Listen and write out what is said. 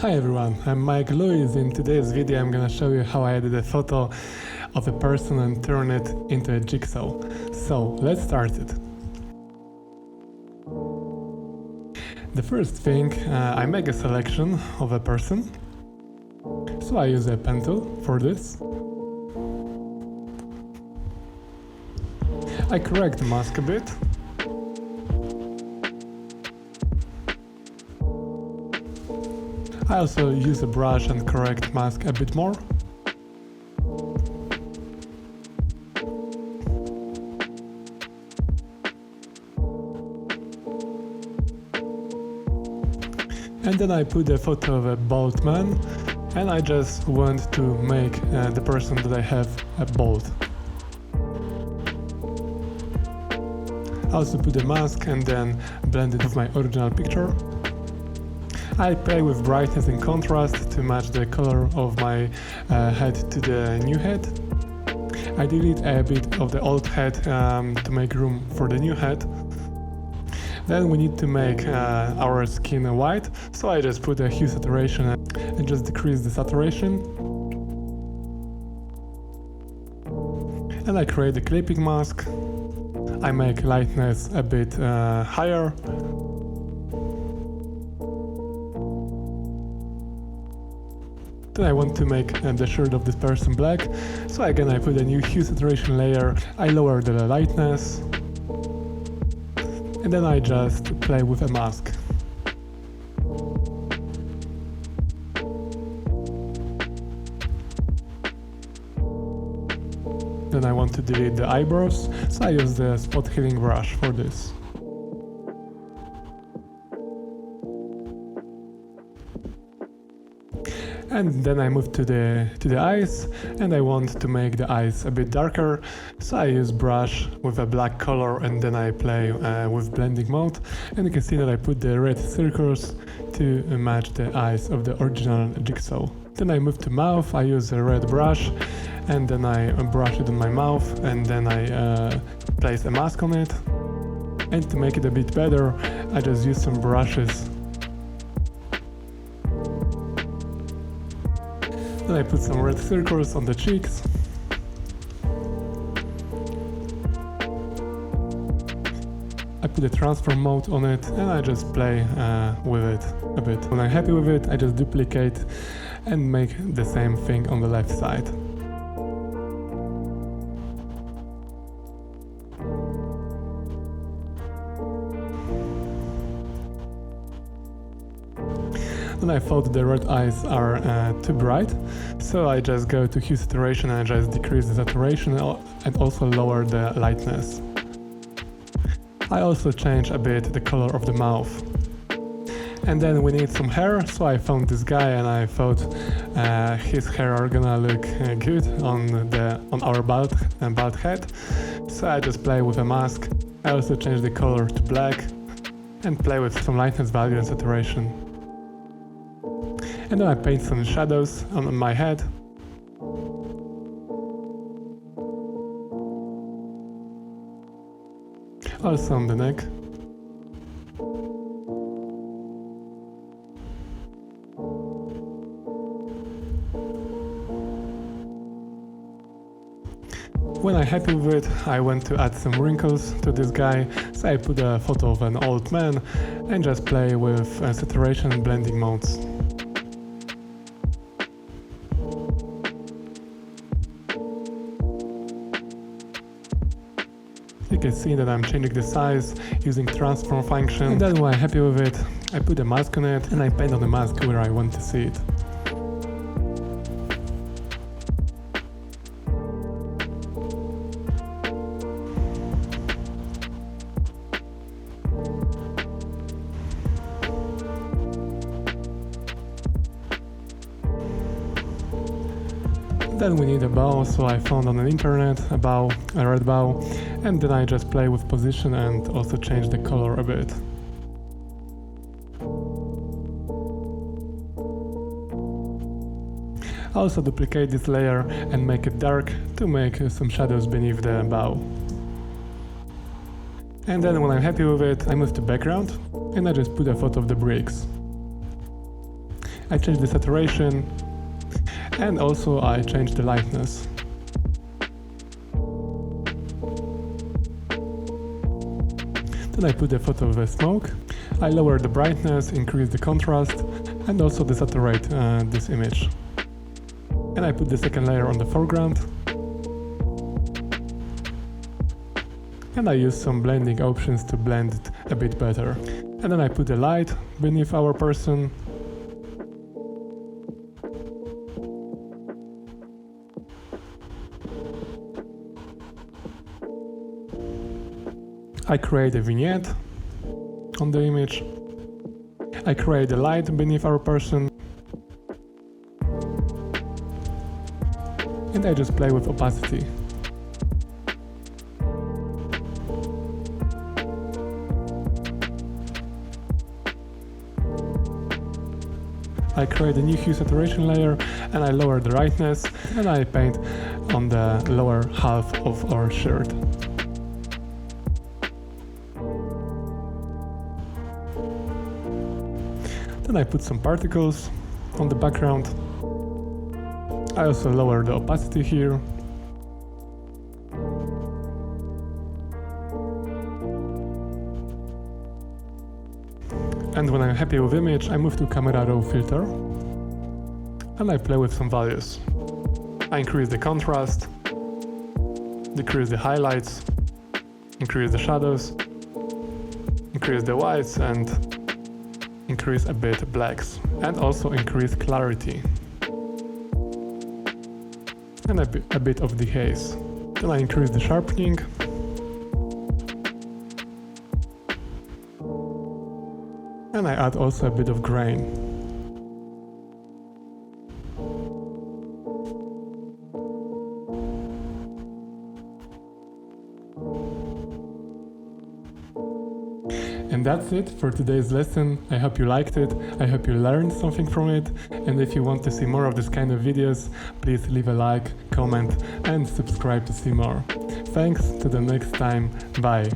Hi everyone, I'm Myke. In today's video I'm gonna show you how I added a photo of a person and turn it into a jigsaw. So let's start it. The first thing, I make a selection of a person. So I use a pen tool for this. I correct the mask a bit. I also use a brush and correct mask a bit more. And then I put a photo of a bald man, and I just want to make the person that I have a bald. I also put a mask and then blend it with my original picture. I play with brightness and contrast to match the color of my head to the new head. I delete a bit of the old head to make room for the new head. Then we need to make our skin white, so I just put a hue saturation and just decrease the saturation. And I create a clipping mask. I make lightness a bit higher. Then I want to make the shirt of this person black, so again I put a new hue saturation layer, I lower the lightness, and then I just play with a mask. Then I want to delete the eyebrows, so I use the spot healing brush for this. And then I move to the eyes, and I want to make the eyes a bit darker, so I use brush with a black color and then I play with blending mode, and you can see that I put the red circles to match the eyes of the original jigsaw. Then I move to mouth, I use a red brush and then I brush it on my mouth, and then I place a mask on it. And to make it a bit better, I just use some brushes. Then I put some red circles on the cheeks. I put a transform mode on it and I just play with it a bit. When I'm happy with it, I just duplicate and make the same thing on the left side. Then I thought the red eyes are too bright, so I just go to hue saturation and I just decrease the saturation and also lower the lightness. I also change a bit the color of the mouth. And then we need some hair, so I found this guy and I thought his hair are gonna look good on our bald head. So I just play with a mask. I also change the color to black and play with some lightness value and saturation. And then I paint some shadows on my head. Also on the neck. When I'm happy with it, I want to add some wrinkles to this guy, so I put a photo of an old man and just play with saturation and blending modes. You can see that I'm changing the size using transform function, and then when I'm happy with it, I put a mask on it and I paint on the mask where I want to see it. Then we need a bow, so I found on the internet a bow, a red bow, and then I just play with position and also change the color a bit. I also duplicate this layer and make it dark to make some shadows beneath the bow. And then when I'm happy with it, I move to background and I just put a photo of the bricks. I changed the saturation, and also I changed the lightness. Then I put a photo of the smoke. I lower the brightness, increase the contrast, and also desaturate this image. And I put the second layer on the foreground. And I use some blending options to blend it a bit better. And then I put the light beneath our person. I create a vignette on the image. I create a light beneath our person. And I just play with opacity. I create a new hue saturation layer and I lower the brightness and I paint on the lower half of our shirt. Then I put some particles on the background. I also lower the opacity here. And when I'm happy with image, I move to camera raw filter and I play with some values. I increase the contrast, decrease the highlights, increase the shadows, increase the whites and increase a bit blacks, and also increase clarity and a bit of the haze. Then I increase the sharpening. And I add also a bit of grain. And that's it for today's lesson. I hope you liked it. I hope you learned something from it. And if you want to see more of this kind of videos, please leave a like, comment, and subscribe to see more. Thanks, to the next time. Bye.